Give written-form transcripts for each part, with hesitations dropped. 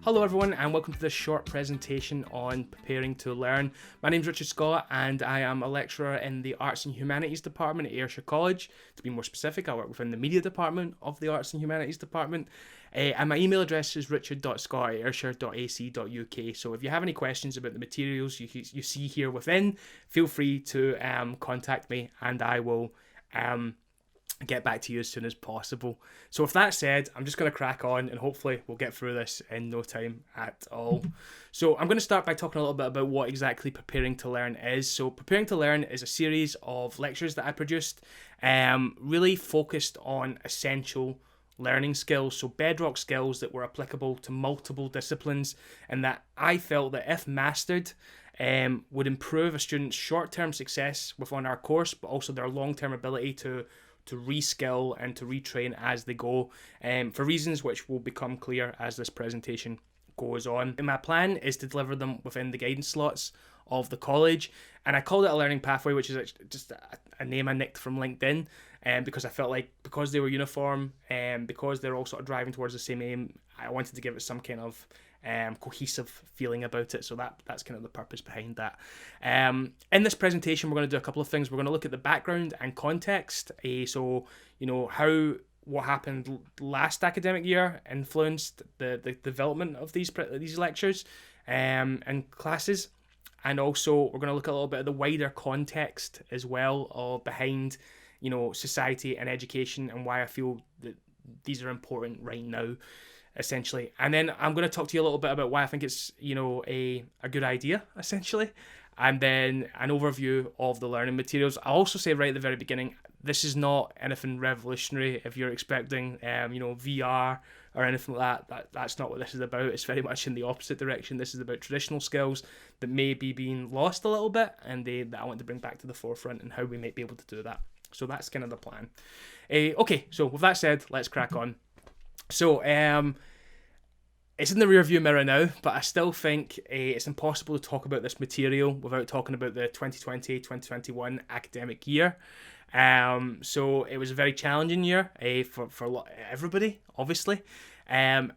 Hello everyone and welcome to this short presentation on preparing to learn. My name's Richard Scott and I am a lecturer in the Arts and Humanities Department at Ayrshire College. To be more specific, I work within the Media Department of the Arts and Humanities Department. And my email address is richard.scott@ayrshire.ac.uk. So if you have any questions about the materials you see here within, feel free to contact me and I will get back to you as soon as possible. So with that said, I'm just going to crack on and hopefully we'll get through this in no time at all. So I'm going to start by talking a little bit about what exactly Preparing to Learn is. So Preparing to Learn is a series of lectures that I produced, really focused on essential learning skills, so bedrock skills that were applicable to multiple disciplines and that I felt that if mastered, would improve a student's short-term success within our course, but also their long-term ability to reskill and to retrain as they go, for reasons which will become clear as this presentation goes on. And my plan is to deliver them within the guidance slots of the college, and I called it a learning pathway, which is just a name I nicked from LinkedIn, because I felt like because they were uniform and because they're all sort of driving towards the same aim, I wanted to give it some kind of cohesive feeling about it. So that's kind of the purpose behind that. In this presentation, we're going to do a couple of things. We're going to look at the background and context. So, how what happened last academic year influenced the development of these lectures and classes. And also, we're going to look at a little bit of the wider context as well behind, society and education and why I feel that these are important right now, essentially. And then I'm going to talk to you a little bit about why I think it's, a good idea, essentially. And then an overview of the learning materials. I'll also say right at the very beginning, this is not anything revolutionary. If you're expecting, VR or anything like that's not what this is about. It's very much in the opposite direction. This is about traditional skills that may be being lost a little bit and that I want to bring back to the forefront and how we might be able to do that. So that's kind of the plan. Okay, so with that said, let's crack on. So, it's in the rearview mirror now, but I still think it's impossible to talk about this material without talking about the 2020-2021 academic year. So it was a very challenging year for everybody, obviously. And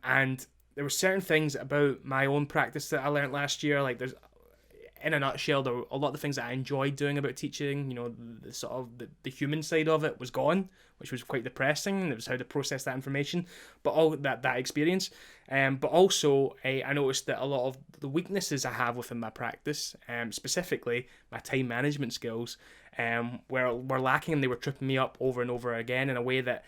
there were certain things about my own practice that I learned last year. Like in a nutshell, there were a lot of the things that I enjoyed doing about teaching, the sort of the human side of it was gone, which was quite depressing. It was how to process that information, but all that experience. But also, I noticed that a lot of the weaknesses I have within my practice, specifically my time management skills, were lacking, and they were tripping me up over and over again in a way that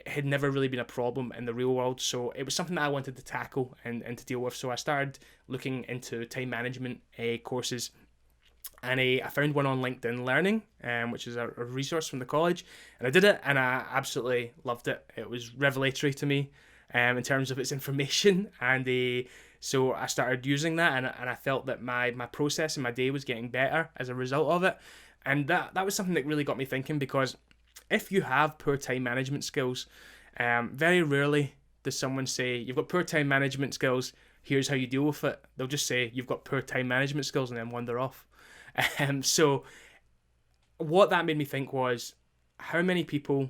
had never really been a problem in the real world. So it was something that I wanted to tackle and to deal with. So I started looking into time management courses, and I found one on LinkedIn Learning, which is a resource from the college, and I did it and I absolutely loved it. It was revelatory to me in terms of its information, and so I started using that, and I felt that my process and my day was getting better as a result of it. And that was something that really got me thinking, because if you have poor time management skills, very rarely does someone say, you've got poor time management skills, here's how you deal with it. They'll just say, you've got poor time management skills, and then wander off. So what that made me think was, how many people,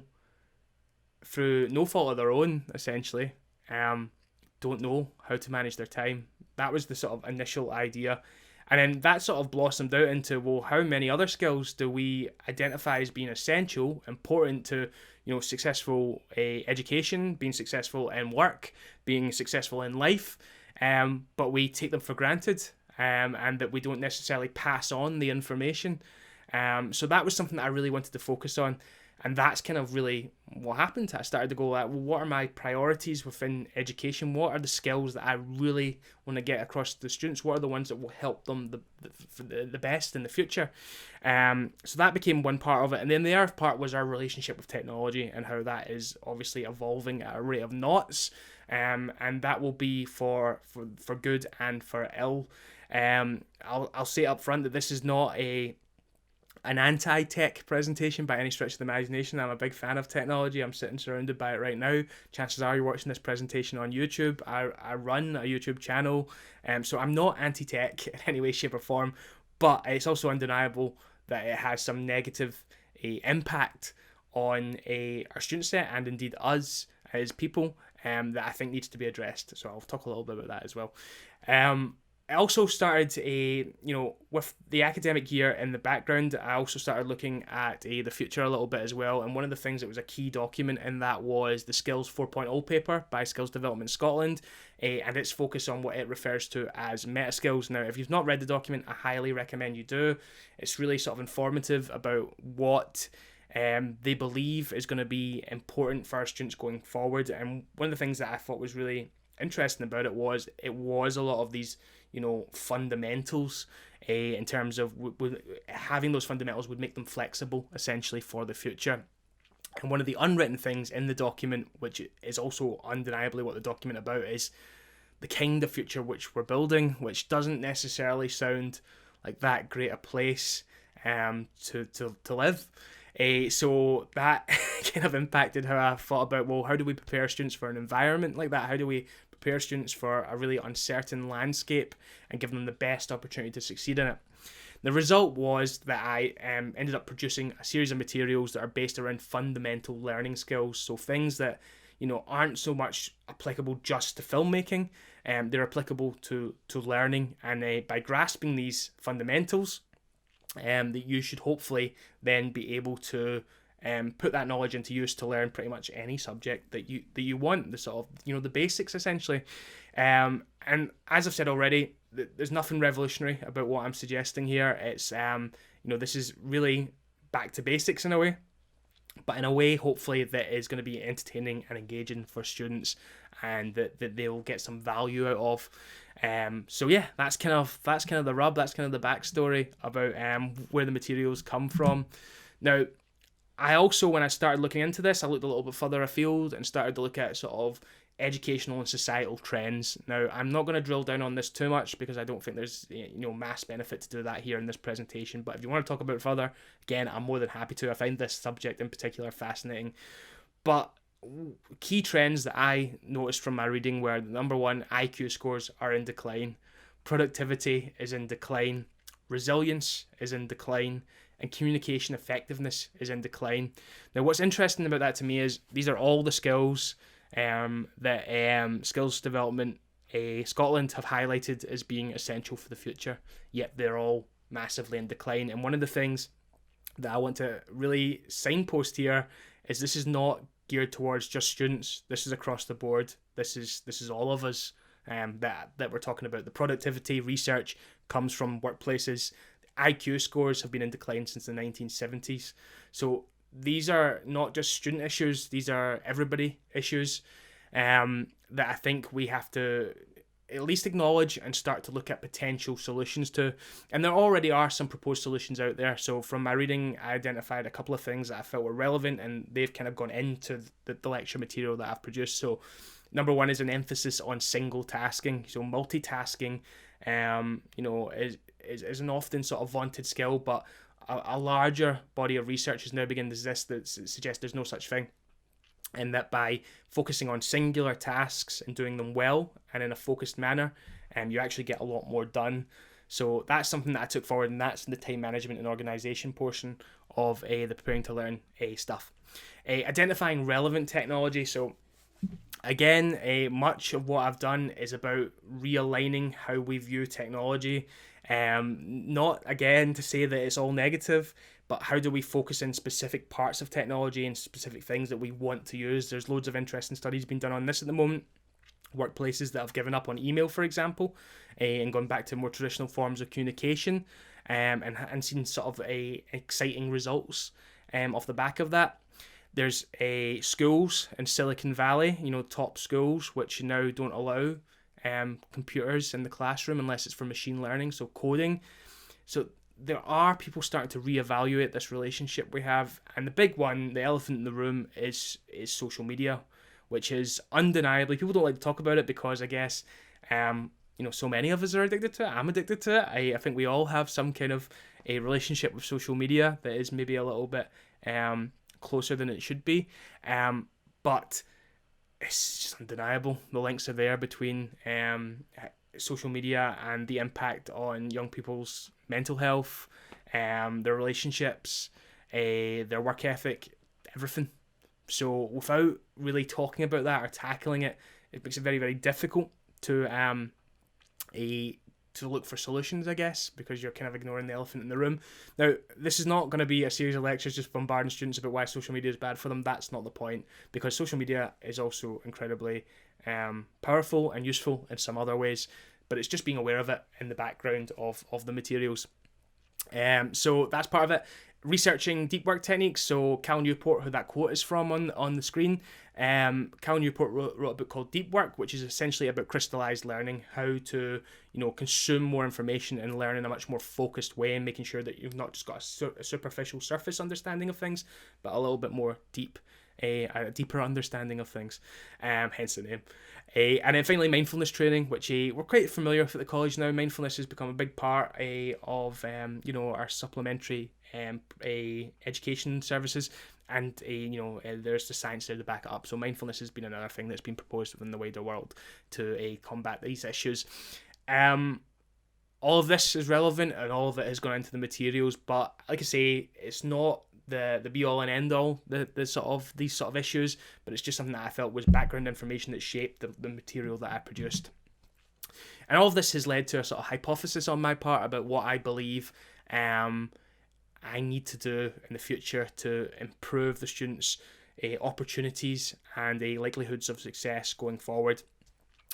through no fault of their own, essentially, don't know how to manage their time. That was the sort of initial idea. And then that sort of blossomed out into, well, how many other skills do we identify as being essential, important to, successful education, being successful in work, being successful in life, but we take them for granted, and that we don't necessarily pass on the information. So that was something that I really wanted to focus on. And that's kind of really what happened. I started to go like, well, what are my priorities within education? What are the skills that I really want to get across to the students? What are the ones that will help them the best in the future? So that became one part of it. And then the other part was our relationship with technology and how that is obviously evolving at a rate of knots. And that will be for good and for ill. I'll say up front that this is not an anti-tech presentation by any stretch of the imagination. I'm a big fan of technology. I'm sitting surrounded by it right now. Chances are you're watching this presentation on YouTube. I run a YouTube channel, so I'm not anti-tech in any way, shape or form, but it's also undeniable that it has some negative impact on our student set and indeed us as people that I think needs to be addressed. So I'll talk a little bit about that as well. I also started with the academic year in the background, I also started looking at the future a little bit as well. And one of the things that was a key document in that was the Skills 4.0 paper by Skills Development Scotland, and its focus on what it refers to as meta skills. Now, if you've not read the document, I highly recommend you do. It's really sort of informative about what they believe is going to be important for our students going forward. And one of the things that I thought was really interesting about it was a lot of these fundamentals in terms of having those fundamentals would make them flexible essentially for the future. And one of the unwritten things in the document, which is also undeniably what the document about, is the kind of future which we're building, which doesn't necessarily sound like that great a place to live. So that kind of impacted how I thought about, well, how do we prepare students for an environment like that? How do we prepare students for a really uncertain landscape and give them the best opportunity to succeed in it? The result was that I ended up producing a series of materials that are based around fundamental learning skills. So things that aren't so much applicable just to filmmaking. They're applicable to learning, and by grasping these fundamentals, that you should hopefully then be able to put that knowledge into use to learn pretty much any subject that you want, the sort of the basics essentially. And as I've said already, there's nothing revolutionary about what I'm suggesting here. It's this is really back to basics in a way, but in a way hopefully that is going to be entertaining and engaging for students, and that they'll get some value out of. So yeah, that's kind of the rub. That's kind of the backstory about where the materials come from. Now, I also, when I started looking into this, I looked a little bit further afield and started to look at sort of educational and societal trends. Now, I'm not going to drill down on this too much because I don't think there's mass benefit to do that here in this presentation. But if you want to talk about it further, again, I'm more than happy to. I find this subject in particular fascinating. But key trends that I noticed from my reading were, number one, IQ scores are in decline, productivity is in decline, resilience is in decline, and communication effectiveness is in decline. Now, what's interesting about that to me is these are all the skills that Skills Development Scotland have highlighted as being essential for the future, yet they're all massively in decline. And one of the things that I want to really signpost here is this is not geared towards just students. This is across the board. This is all of us that we're talking about. The productivity research comes from workplaces. IQ scores have been in decline since the 1970s. So these are not just student issues, these are everybody issues that I think we have to at least acknowledge and start to look at potential solutions to. And there already are some proposed solutions out there. So from my reading, I identified a couple of things that I felt were relevant, and they've kind of gone into the lecture material that I've produced. So number one is an emphasis on single tasking. So multitasking, is an often sort of vaunted skill, but a larger body of research is now beginning to exist that suggests there's no such thing, and that by focusing on singular tasks and doing them well and in a focused manner, you actually get a lot more done. So that's something that I took forward, and that's the time management and organisation portion of the preparing to learn stuff. Identifying relevant technology. So again, much of what I've done is about realigning how we view technology. Not again to say that it's all negative, but how do we focus in specific parts of technology and specific things that we want to use? There's loads of interesting studies being done on this at the moment. Workplaces that have given up on email, for example, and gone back to more traditional forms of communication, and seen sort of exciting results off the back of that. There's schools in Silicon Valley, top schools, which now don't allow computers in the classroom unless it's for machine learning, so coding. So there are people starting to reevaluate this relationship we have, and the big one, the elephant in the room, is social media, which is undeniably, people don't like to talk about it because I guess so many of us are addicted to it. I'm addicted to it. I think we all have some kind of a relationship with social media that is maybe a little bit closer than it should be, but it's just undeniable. The links are there between social media and the impact on young people's mental health, their relationships, their work ethic, everything. So without really talking about that or tackling it, it makes it very, very difficult to to look for solutions, I guess, because you're kind of ignoring the elephant in the room. Now, this is not going to be a series of lectures just bombarding students about why social media is bad for them. That's not the point, because social media is also incredibly powerful and useful in some other ways, but it's just being aware of it in the background of the materials. So that's part of it. Researching deep work techniques. So Cal Newport, who that quote is from on the screen, Cal Newport wrote a book called Deep Work, which is essentially about crystallized learning, how to consume more information and learn in a much more focused way, and making sure that you've not just got a superficial surface understanding of things, but a little bit more a deeper understanding of things, hence the name. And then finally, mindfulness training, which we're quite familiar with at the college now. Mindfulness has become a big part of our supplementary education services, and there's the science there to back it up. So mindfulness has been another thing that's been proposed within the wider world to combat these issues. All of this is relevant, and all of it has gone into the materials, but like I say, it's not the be all and end all these sort of issues, but it's just something that I felt was background information that shaped the material that I produced. And all of this has led to a sort of hypothesis on my part about what I believe I need to do in the future to improve the students' opportunities and likelihoods of success going forward.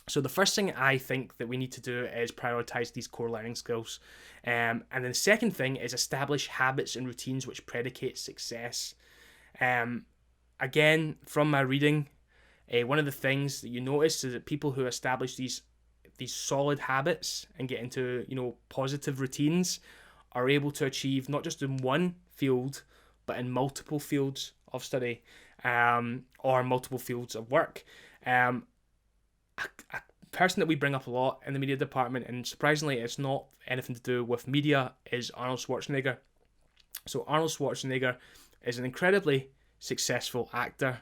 So the first thing I think that we need to do is prioritize these core learning skills. And then the second thing is establish habits and routines which predicate success. Again, from my reading, one of the things that you notice is that people who establish these solid habits and get into positive routines are able to achieve not just in one field, but in multiple fields of study, or multiple fields of work. A person that we bring up a lot in the media department, and surprisingly it's not anything to do with media, is Arnold Schwarzenegger. So Arnold Schwarzenegger is an incredibly successful actor,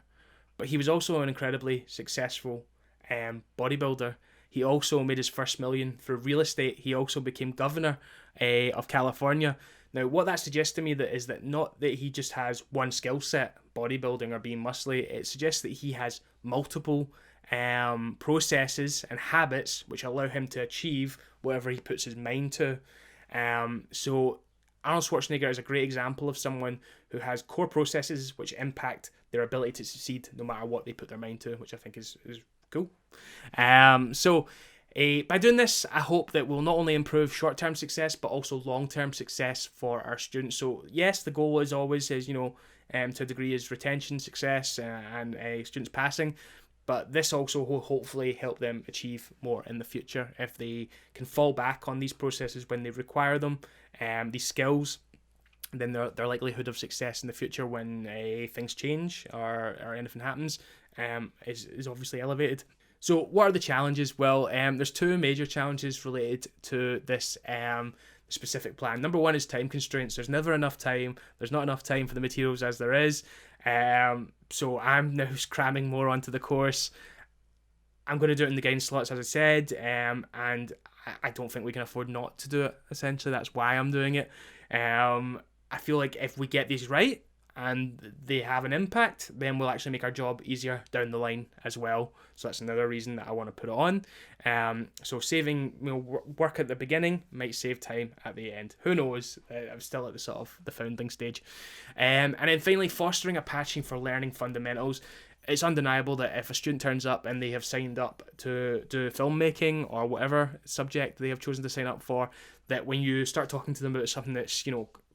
but he was also an incredibly successful bodybuilder. He also made his first million through real estate. He also became governor of California. Now, what that suggests to me is that not that he just has one skill set, bodybuilding or being muscly. It suggests that he has multiple processes and habits which allow him to achieve whatever he puts his mind to. So Arnold Schwarzenegger is a great example of someone who has core processes which impact their ability to succeed no matter what they put their mind to, which I think is cool. By doing this, I hope that we'll not only improve short-term success, but also long-term success for our students. So yes, the goal is always, to a degree, is retention, success, and students passing. But this also will hopefully help them achieve more in the future if they can fall back on these processes when they require them, these skills. Then their likelihood of success in the future when things change or anything happens is obviously elevated. So what are the challenges? Well, there's two major challenges related to this specific plan. Number one is time constraints. There's never enough time. There's not enough time for the materials as there is. So I'm now cramming more onto the course. I'm going to do it in the guidance slots, as I said, and I don't think we can afford not to do it, essentially. That's why I'm doing it. I feel like if we get these right and they have an impact, then we'll actually make our job easier down the line as well. So that's another reason that I want to put it on. So saving work at the beginning might save time at the end. Who knows? I'm still at the sort of the founding stage. And then finally, fostering a passion for learning fundamentals. It's undeniable that if a student turns up and they have signed up to do filmmaking or whatever subject they have chosen to sign up for, that when you start talking to them about something that's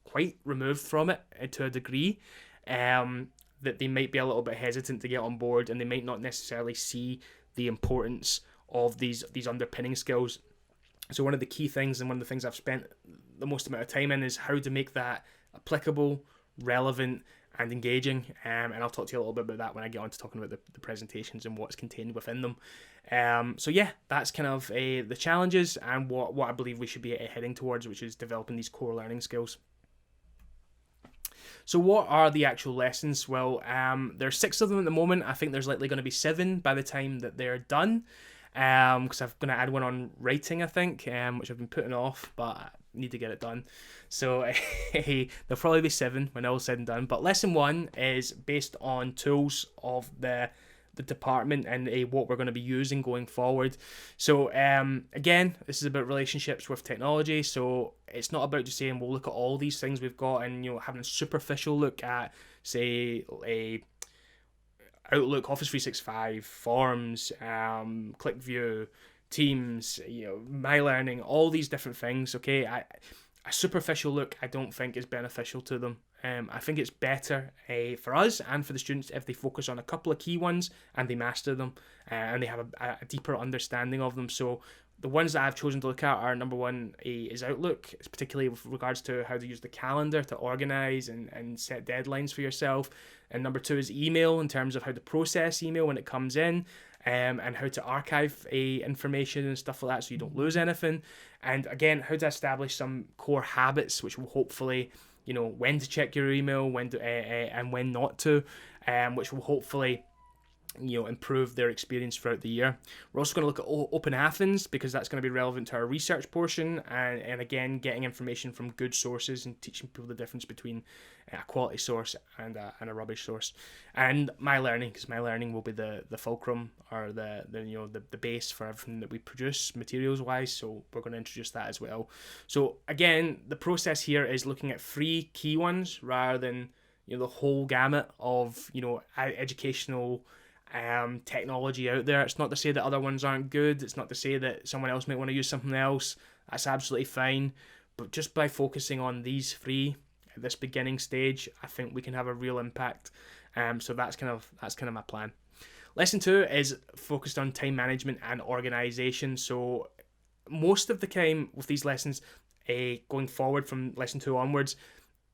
quite removed from it to a degree, that they might be a little bit hesitant to get on board, and they might not necessarily see the importance of these underpinning skills. So one of the key things, and one of the things I've spent the most amount of time in, is how to make that applicable, relevant, and engaging. And I'll talk to you a little bit about that when I get on to talking about the presentations and what's contained within them. So yeah, that's kind of the challenges and what I believe we should be heading towards, which is developing these core learning skills. So what are the actual lessons? Well, there's 6 of them at the moment. I think there's likely going to be 7 by the time that they're done. because I'm going to add one on writing, I think, which I've been putting off, but I need to get it done. So there'll probably be 7 when all's said and done. But lesson 1 is based on tools of the department and what we're going to be using going forward. So again, this is about relationships with technology. So it's not about just saying, we'll look at all these things we've got and having a superficial look at, say, a Outlook, Office 365, Forms, ClickView, Teams, My Learning, all these different things. Okay, a superficial look I don't think is beneficial to them. I think it's better for us and for the students if they focus on a couple of key ones and they master them and they have a deeper understanding of them. So the ones that I've chosen to look at are, number 1 is Outlook, particularly with regards to how to use the calendar to organise and set deadlines for yourself. And number 2 is email, in terms of how to process email when it comes in, and how to archive information and stuff like that so you don't lose anything. And again, how to establish some core habits which will hopefully, when to check your email, when to and when not to, which will hopefully improve their experience throughout the year. We're also going to look at Open Athens, because that's going to be relevant to our research portion, and again, getting information from good sources and teaching people the difference between a quality source and a rubbish source. And My Learning, because My Learning will be the fulcrum, or the base for everything that we produce materials wise. So we're going to introduce that as well. So again, the process here is looking at 3 key ones rather than the whole gamut of educational technology out there. It's not to say that other ones aren't good. It's not to say that someone else might want to use something else. That's absolutely fine. But just by focusing on these 3 at this beginning stage, I think we can have a real impact. So that's kind of my plan. Lesson 2 is focused on time management and organization. So most of the time with these lessons, going forward from lesson 2 onwards,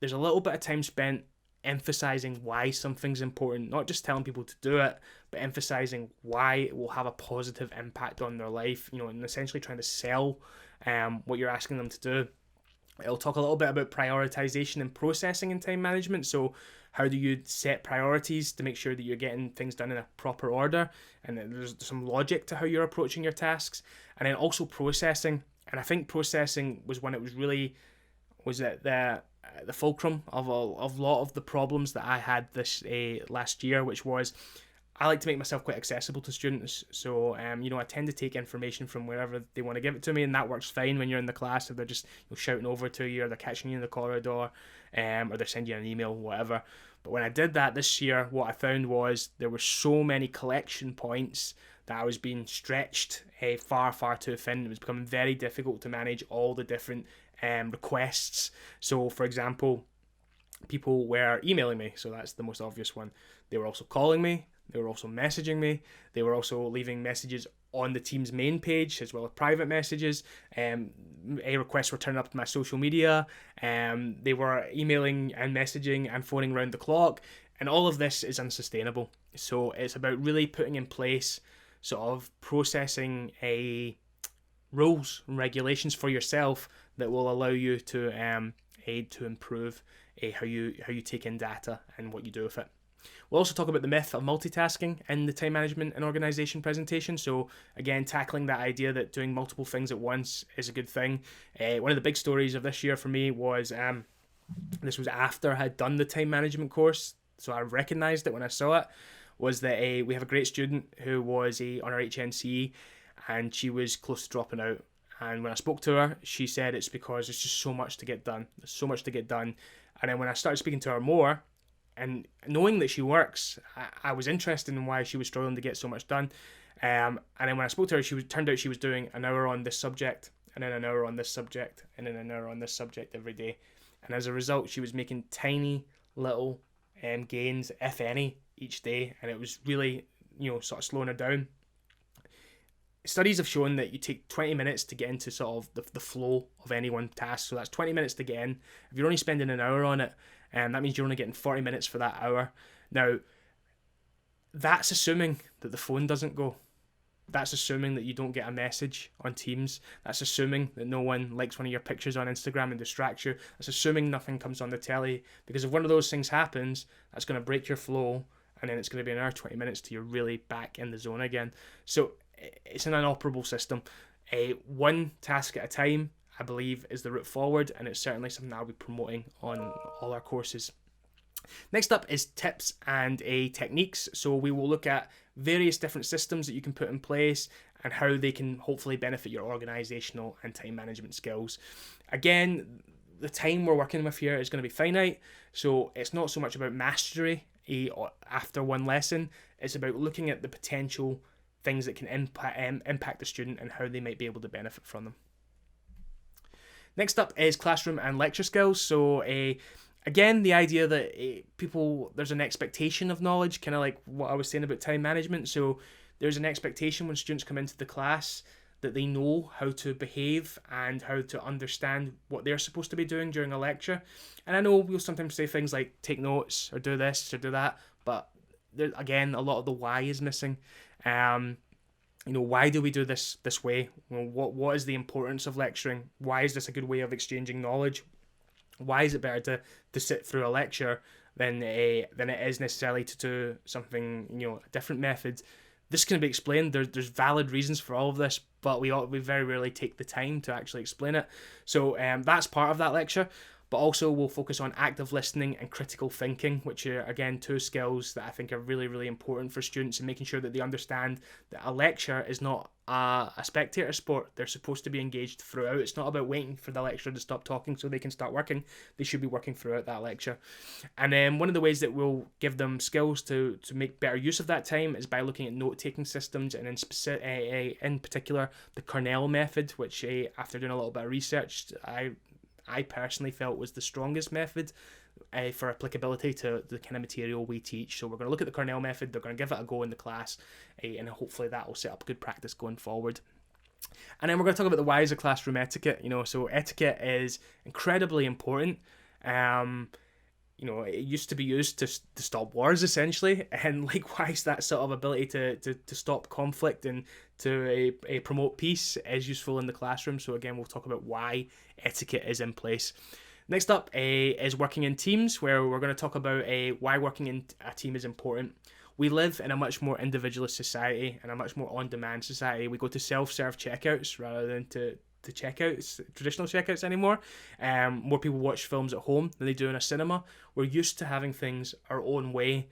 there's a little bit of time spent emphasizing why something's important, not just telling people to do it, but emphasizing why it will have a positive impact on their life, and essentially trying to sell what you're asking them to do. It'll talk a little bit about prioritization and processing in time management. So how do you set priorities to make sure that you're getting things done in a proper order, and that there's some logic to how you're approaching your tasks. And then also processing, and I think processing was when it was at the fulcrum of a lot of the problems that I had this last year, which was, I like to make myself quite accessible to students. So, I tend to take information from wherever they want to give it to me, and that works fine when you're in the class, if they're just shouting over to you, or they're catching you in the corridor, or they're sending you an email, whatever. But when I did that this year, what I found was there were so many collection points that I was being stretched far, far too thin. It was becoming very difficult to manage all the different requests. So, for example, people were emailing me, so that's the most obvious one. They were also calling me, they were also messaging me, they were also leaving messages on the team's main page as well as private messages. Requests were turning up to my social media. They were emailing and messaging and phoning around the clock, and all of this is unsustainable. So it's about really putting in place sort of processing rules and regulations for yourself that will allow you to improve how you take in data and what you do with it. We'll also talk about the myth of multitasking in the time management and organization presentation. So again, tackling that idea that doing multiple things at once is a good thing. One of the big stories of this year for me was, this was after I had done the time management course, so I recognized it when I saw it, was that we have a great student who was on our HNC, and she was close to dropping out. And when I spoke to her, she said it's because there's just so much to get done. There's so much to get done. And then when I started speaking to her more, and knowing that she works, I was interested in why she was struggling to get so much done. And then when I spoke to her, turned out she was doing an hour on this subject, and then an hour on this subject, and then an hour on this subject every day. And as a result, she was making tiny little gains, if any, each day. And it was really, sort of slowing her down. Studies have shown that you take 20 minutes to get into sort of the flow of any one task. So that's 20 minutes to get in. If you're only spending an hour on it, that means you're only getting 40 minutes for that hour. Now, that's assuming that the phone doesn't go. That's assuming that you don't get a message on Teams. That's assuming that no one likes one of your pictures on Instagram and distracts you. That's assuming nothing comes on the telly. Because if one of those things happens, that's going to break your flow, and then it's going to be an hour, 20 minutes till you're really back in the zone again. So it's an inoperable system. One task at a time, I believe, is the route forward, and it's certainly something I'll be promoting on all our courses. Next up is tips and techniques. So we will look at various different systems that you can put in place and how they can hopefully benefit your organizational and time management skills. Again, the time we're working with here is going to be finite, so it's not so much about mastery after one lesson. It's about looking at the potential things that can impact the student and how they might be able to benefit from them. Next up is classroom and lecture skills. So again, the idea that there's an expectation of knowledge, kind of like what I was saying about time management. So there's an expectation when students come into the class that they know how to behave and how to understand what they're supposed to be doing during a lecture. And I know we'll sometimes say things like take notes or do this or do that, but there, again, a lot of the why is missing. Why do we do this way? What is the importance of lecturing? Why is this a good way of exchanging knowledge? Why is it better to sit through a lecture than it is necessarily to do something, a different method? This can be explained. There's valid reasons for all of this, but we very rarely take the time to actually explain it. So that's part of that lecture. But also we'll focus on active listening and critical thinking, which are, again, two skills that I think are really, really important for students, and making sure that they understand that a lecture is not a spectator sport. They're supposed to be engaged throughout. It's not about waiting for the lecturer to stop talking so they can start working. They should be working throughout that lecture. And then one of the ways that we'll give them skills to make better use of that time is by looking at note-taking systems, and in particular the Cornell method, which after doing a little bit of research, I personally felt was the strongest method for applicability to the kind of material we teach. So we're going to look at the Cornell method. They're going to give it a go in the class, and hopefully that will set up good practice going forward. And then we're going to talk about the whys of classroom etiquette. So etiquette is incredibly important. It used to be used to stop wars, essentially, and likewise that sort of ability to stop conflict and to promote peace is useful in the classroom. So again, we'll talk about why etiquette is in place. Next up is working in teams, where we're going to talk about why working in a team is important. We live in a much more individualist society and a much more on-demand society. We go to self-serve checkouts rather than to checkouts, traditional checkouts anymore. More people watch films at home than they do in a cinema. We're used to having things our own way.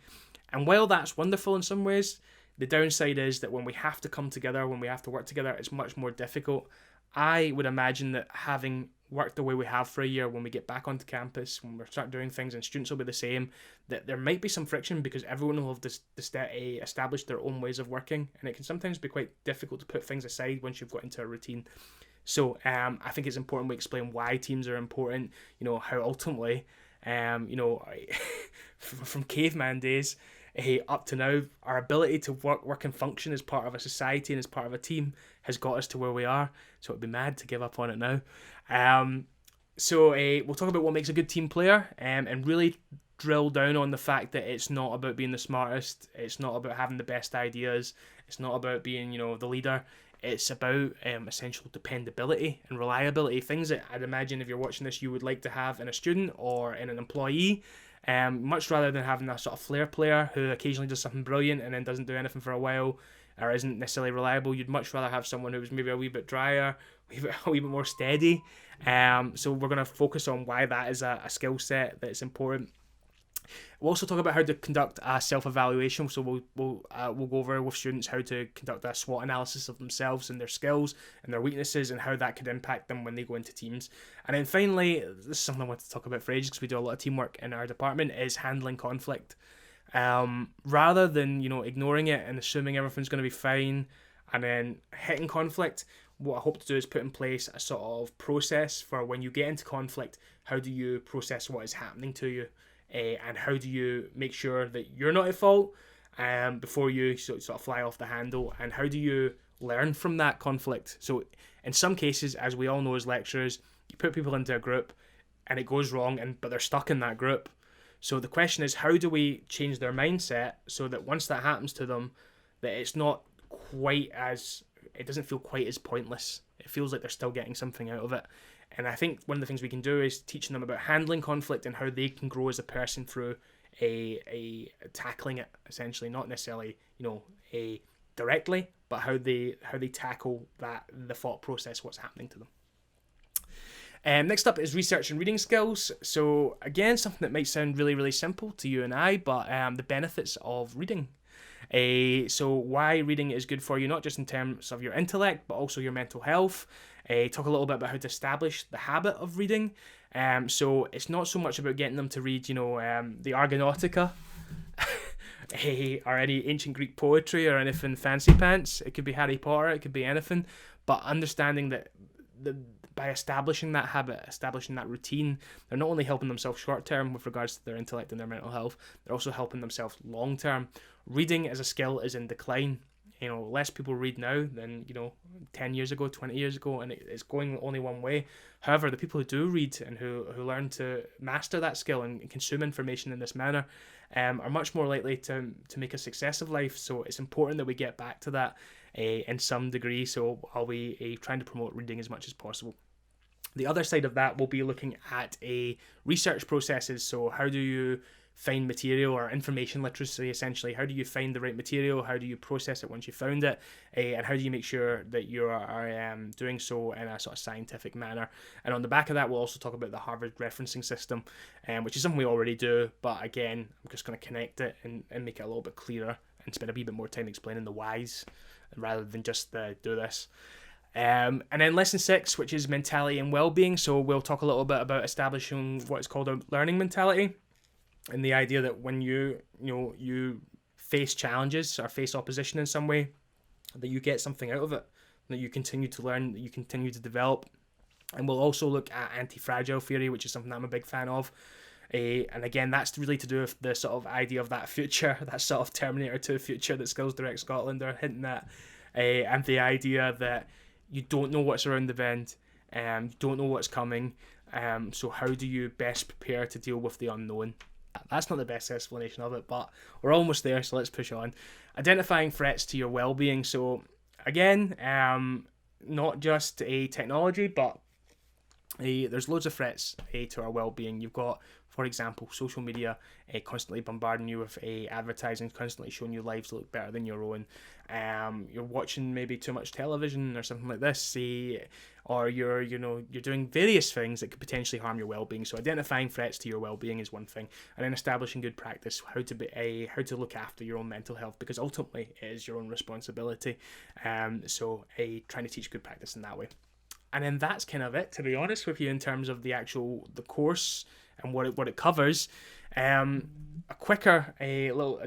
And while that's wonderful in some ways, the downside is that when we have to come together, when we have to work together, it's much more difficult. I would imagine that having worked the way we have for a year, when we get back onto campus, when we start doing things and students will be the same, that there might be some friction because everyone will have established their own ways of working, and it can sometimes be quite difficult to put things aside once you've got into a routine. So I think it's important we explain why teams are important, how ultimately, from caveman days up to now, our ability to work and function as part of a society and as part of a team has got us to where we are. So it'd be mad to give up on it now. So we'll talk about what makes a good team player, and really drill down on the fact that it's not about being the smartest. It's not about having the best ideas. It's not about being, the leader. It's about essential dependability and reliability, things that I'd imagine if you're watching this you would like to have in a student or in an employee, much rather than having that sort of flair player who occasionally does something brilliant and then doesn't do anything for a while or isn't necessarily reliable. You'd much rather have someone who's maybe a wee bit drier, a wee bit more steady. So we're going to focus on why that is a skill set that's important. We'll also talk about how to conduct a self-evaluation. So we'll go over with students how to conduct a SWOT analysis of themselves and their skills and their weaknesses and how that could impact them when they go into teams. And then finally, this is something I want to talk about for ages because we do a lot of teamwork in our department, is handling conflict. Rather than ignoring it and assuming everything's going to be fine and then hitting conflict, what I hope to do is put in place a sort of process for when you get into conflict. How do you process what is happening to you? And how do you make sure that you're not at fault before you sort of fly off the handle? And how do you learn from that conflict? So in some cases, as we all know as lecturers, you put people into a group and it goes wrong, but they're stuck in that group. So the question is, how do we change their mindset so that once that happens to them, that it doesn't feel quite as pointless. It feels like they're still getting something out of it. And I think one of the things we can do is teaching them about handling conflict and how they can grow as a person through a tackling it, essentially, not necessarily, directly, but how they tackle the thought process, what's happening to them. Next up is research and reading skills. So again, something that might sound really, really simple to you and I, but the benefits of reading. So why reading is good for you, not just in terms of your intellect, but also your mental health. Talk a little bit about how to establish the habit of reading. So it's not so much about getting them to read, the Argonautica, or any ancient Greek poetry or anything fancy pants. It could be Harry Potter, it could be anything, but understanding that by establishing that habit, establishing that routine, they're not only helping themselves short term with regards to their intellect and their mental health, they're also helping themselves long term. Reading as a skill is in decline. Less people read now than 10 years ago, 20 years ago, and it's going only one way. However, the people who do read and who learn to master that skill and consume information in this manner are much more likely to make a success of life. So it's important that we get back to that in some degree. So I'll be trying to promote reading as much as possible. The other side of that will be looking at research processes. So how do you find material, or information literacy essentially? How do you find the right material? How do you process it once you found it? And how do you make sure that you are doing so in a sort of scientific manner? And on the back of that, we'll also talk about the Harvard referencing system, which is something we already do. But again, I'm just going to connect it and make it a little bit clearer and spend a wee bit more time explaining the whys rather than just do this. And then lesson 6, which is mentality and well-being. So we'll talk a little bit about establishing what is called a learning mentality, and the idea that when you face challenges or face opposition in some way, that you get something out of it, that you continue to learn, that you continue to develop. And we'll also look at anti-fragile theory, which is something that I'm a big fan of. And again, that's really to do with the sort of idea of that future, that sort of Terminator 2 future that Skills Direct Scotland are hinting at, and the idea that you don't know what's around the bend, you don't know what's coming, so how do you best prepare to deal with the unknown? That's not the best explanation of it, but we're almost there, so let's push on. Identifying threats to your well-being. So again, not just a technology, but there's loads of threats to our well-being. You've got, for example, social media constantly bombarding you with advertising, constantly showing you lives that look better than your own. You're watching maybe too much television or something like this, or you're doing various things that could potentially harm your well-being. So identifying threats to your well-being is one thing, and then establishing good practice, how to look after your own mental health, because ultimately it is your own responsibility. So trying to teach good practice in that way. And then that's kind of it, to be honest with you, in terms of the course and what it covers. A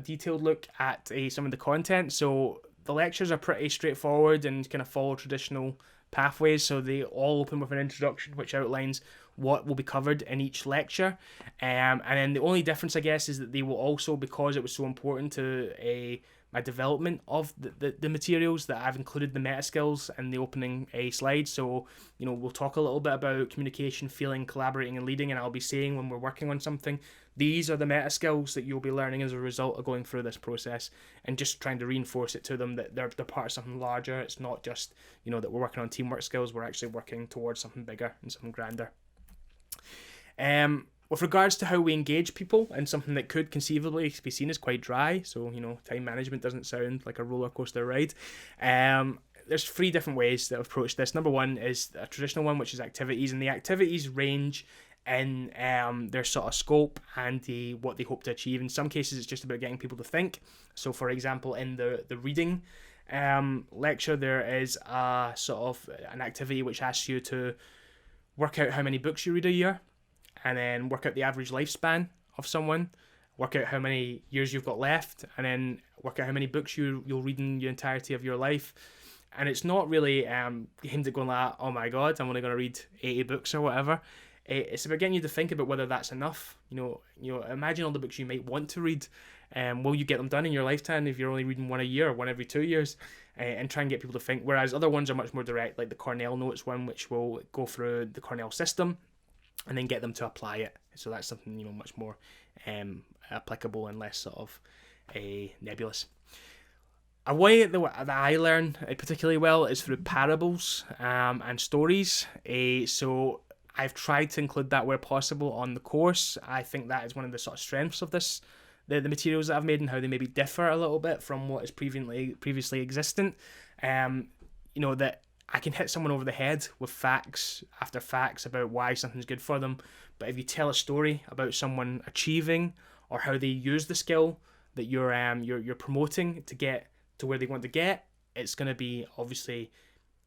detailed look at some of the content. So the lectures are pretty straightforward and kind of follow traditional pathways. So they all open with an introduction which outlines what will be covered in each lecture. And then the only difference, I guess, is that they will also, because it was so important to my development of the materials, that I've included the meta skills in the opening slide. So, we'll talk a little bit about communication, feeling, collaborating, and leading, and I'll be saying when we're working on something, these are the meta skills that you'll be learning as a result of going through this process, and just trying to reinforce it to them that they're part of something larger. It's not just, that we're working on teamwork skills, we're actually working towards something bigger and something grander. With regards to how we engage people and something that could conceivably be seen as quite dry, so, time management doesn't sound like a roller coaster ride. There's 3 different ways that approach this. Number 1 is a traditional one, which is activities, and the activities range in their sort of scope and what they hope to achieve. In some cases, it's just about getting people to think. So, for example, in the reading lecture, there is a sort of an activity which asks you to work out how many books you read a year, and then work out the average lifespan of someone, work out how many years you've got left, and then work out how many books you'll read in the entirety of your life. And it's not really aimed at going like, oh my god, I'm only going to read 80 books or whatever. It's about getting you to think about whether that's enough. Imagine all the books you might want to read. Will you get them done in your lifetime if you're only reading one a year or one every 2 years? And try and get people to think. Whereas other ones are much more direct, like the Cornell Notes one, which will go through the Cornell system and then get them to apply it. So that's something much more applicable and less sort of nebulous. A way that I learn particularly well is through parables and stories. So I've tried to include that where possible on the course. I think that is one of the sort of strengths of this the materials that I've made and how they maybe differ a little bit from what is previously existent. That I can hit someone over the head with facts after facts about why something's good for them. But if you tell a story about someone achieving or how they use the skill that you're promoting to get to where they want to get, it's going to be obviously,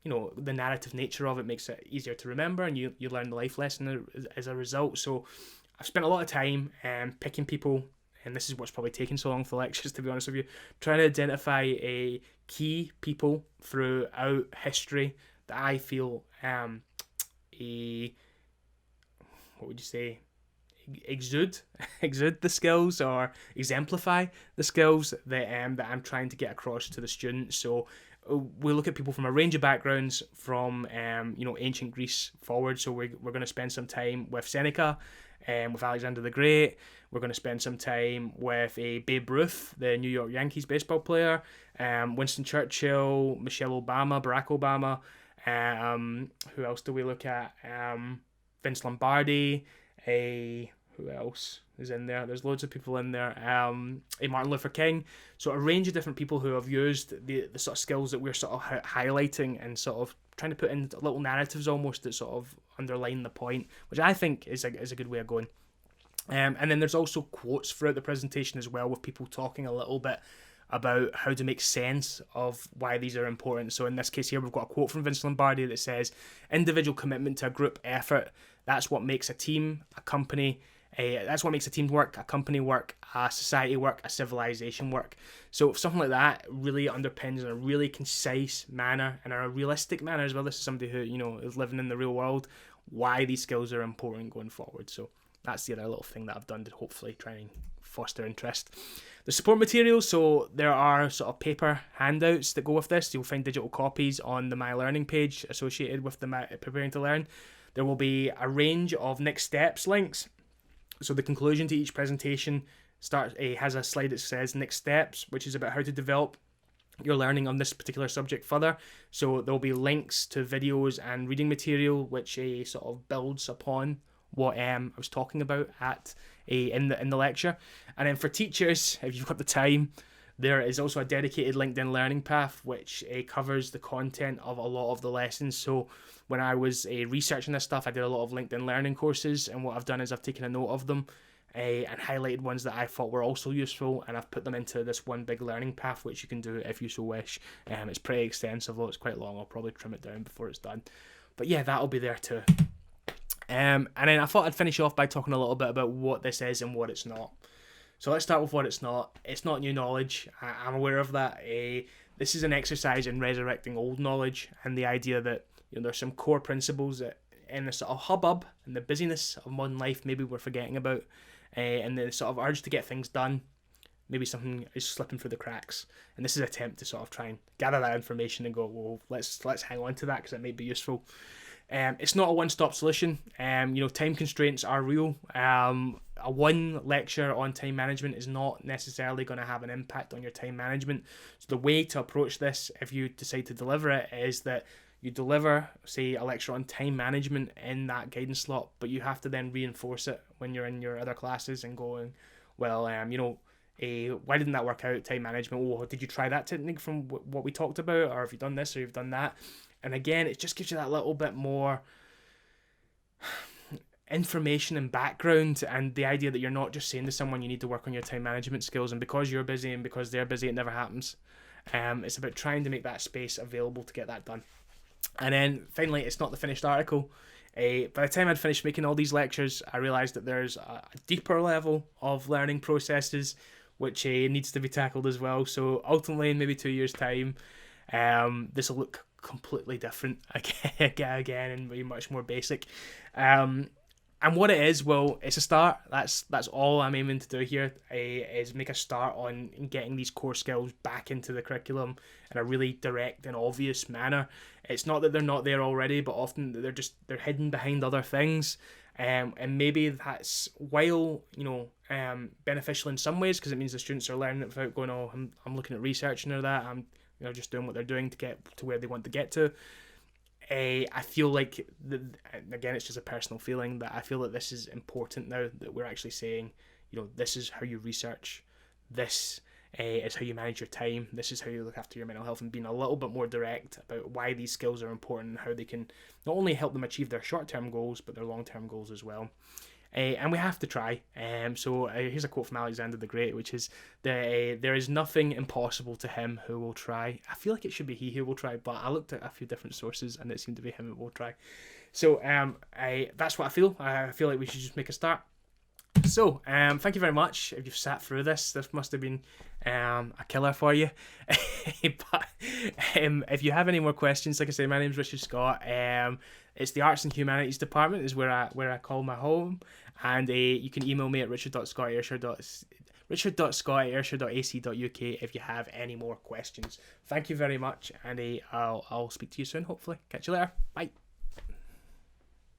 the narrative nature of it makes it easier to remember, and you learn the life lesson as a result. So I've spent a lot of time picking people, and this is what's probably taking so long for lectures, to be honest with you, trying to identify a key people throughout history that I feel exude the skills or exemplify the skills that I'm trying to get across to the students. So we look at people from a range of backgrounds, from ancient Greece forward. So we're going to spend some time with Seneca, with Alexander the Great. We're going to spend some time with Babe Ruth, the New York Yankees baseball player, Winston Churchill, Michelle Obama, Barack Obama. Who else do we look at? Vince Lombardi. Who else is in there? There's loads of people in there. Martin Luther King. So a range of different people who have used the sort of skills that we're sort of highlighting and sort of trying to put in little narratives almost that sort of underline the point, which I think is a good way of going. And then there's also quotes throughout the presentation as well, with people talking a little bit about how to make sense of why these are important. So in this case here, we've got a quote from Vince Lombardi that says, "Individual commitment to a group effort, that's what makes a team, a company, that's what makes a team work, a company work, a society work, a civilization work." So something like that really underpins in a really concise manner and a realistic manner as well. This is somebody who, is living in the real world, why these skills are important going forward. So that's the other little thing that I've done to hopefully try and foster interest. The support materials, so there are sort of paper handouts that go with this. You'll find digital copies on the My Learning page associated with the Preparing to Learn. There will be a range of next steps links. So the conclusion to each presentation has a slide that says next steps, which is about how to develop your learning on this particular subject further. So there'll be links to videos and reading material which sort of builds upon what I was talking about in the lecture. And then for teachers, if you've got the time, there is also a dedicated LinkedIn Learning Path which covers the content of a lot of the lessons. So when I was researching this stuff, I did a lot of LinkedIn Learning courses, and what I've done is I've taken a note of them and highlighted ones that I thought were also useful, and I've put them into this one big learning path, which you can do if you so wish. It's pretty extensive, though it's quite long. I'll probably trim it down before it's done. But yeah, that'll be there too. And then I thought I'd finish off by talking a little bit about what this is and what it's not. So let's start with what it's not. It's not new knowledge. I'm aware of that. This is an exercise in resurrecting old knowledge, and the idea that there's some core principles that in the sort of hubbub and the busyness of modern life maybe we're forgetting about, and the sort of urge to get things done, maybe something is slipping through the cracks. And this is an attempt to sort of try and gather that information and go, well, let's hang on to that because it may be useful. It's not a one-stop solution. Time constraints are real. A one lecture on time management is not necessarily going to have an impact on your time management. So the way to approach this, if you decide to deliver it, is that you deliver, say, a lecture on time management in that guidance slot, but you have to then reinforce it when you're in your other classes and going, well, why didn't that work out, time management? Oh, did you try that technique from what we talked about? Or have you done this or you've done that? And again, it just gives you that little bit more information and background, and the idea that you're not just saying to someone you need to work on your time management skills, and because you're busy and because they're busy, it never happens. It's about trying to make that space available to get that done. And then finally, it's not the finished article. By the time I'd finished making all these lectures, I realised that there's a deeper level of learning processes which needs to be tackled as well. So ultimately, in maybe 2 years' time, this will look completely different again and be much more basic. And what it is, well, it's a start. That's all I'm aiming to do here, is make a start on getting these core skills back into the curriculum in a really direct and obvious manner. It's not that they're not there already, but often they're hidden behind other things. And maybe that's, while beneficial in some ways, because it means the students are learning it without going, oh, I'm looking at researching or that. I'm just doing what they're doing to get to where they want to get to. I feel like, again, it's just a personal feeling, that I feel that this is important now, that we're actually saying, this is how you research. this is how you manage your time, this is how you look after your mental health, and being a little bit more direct about why these skills are important and how they can not only help them achieve their short-term goals, but their long-term goals as well. And we have to try. So here's a quote from Alexander the Great, which is, there is nothing impossible to him who will try. I feel like it should be he who will try, but I looked at a few different sources and it seemed to be him who will try. So that's what I feel. I feel like we should just make a start. So, thank you very much if you've sat through this. This must have been a killer for you. But if you have any more questions, like I say, my name's Richard Scott. It's the Arts and Humanities Department is where I call my home. And you can email me at richard.scott@ayrshire.ac.uk if you have any more questions. Thank you very much, and I'll speak to you soon, hopefully. Catch you later. Bye.